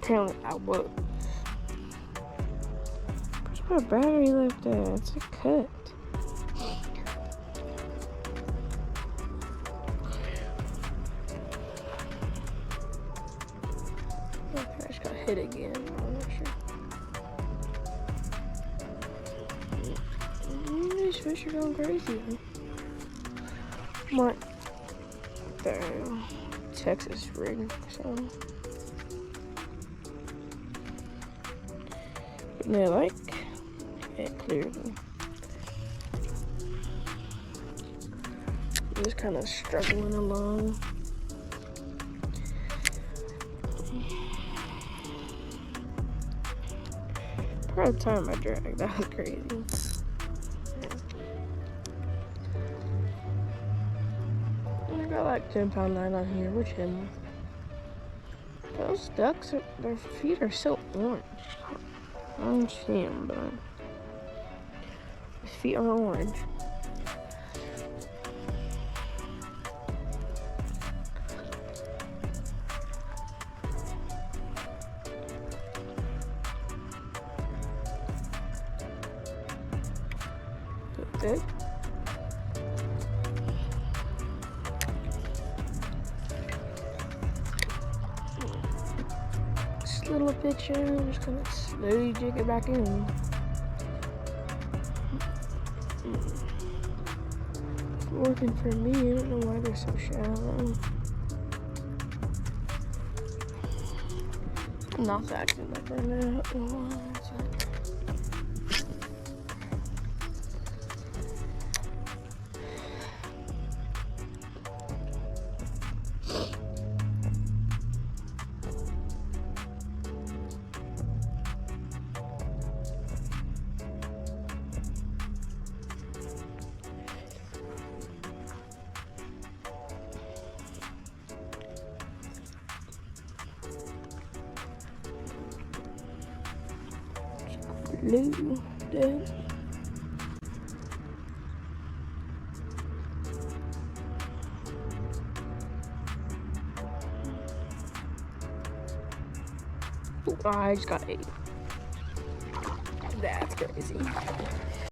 Apparently I will. Where's my battery left at? It's a cut. Okay, I just got hit again. I'm not sure. These fish are going crazy. What? Damn. Texas rig. So. They're like it clearly. I'm just kind of struggling along. Probably the time I dragged, that was crazy. I got like 10-pound line on here. We're chilling. Those ducks, their feet are so orange. I don't see them, but his feet are orange. Good. This little picture, I'm just gonna slowly jig it back in. It's working for me. I don't know why they're so shallow. Not acting like right now. Blue, dead. Oh, I just got 8. That's crazy.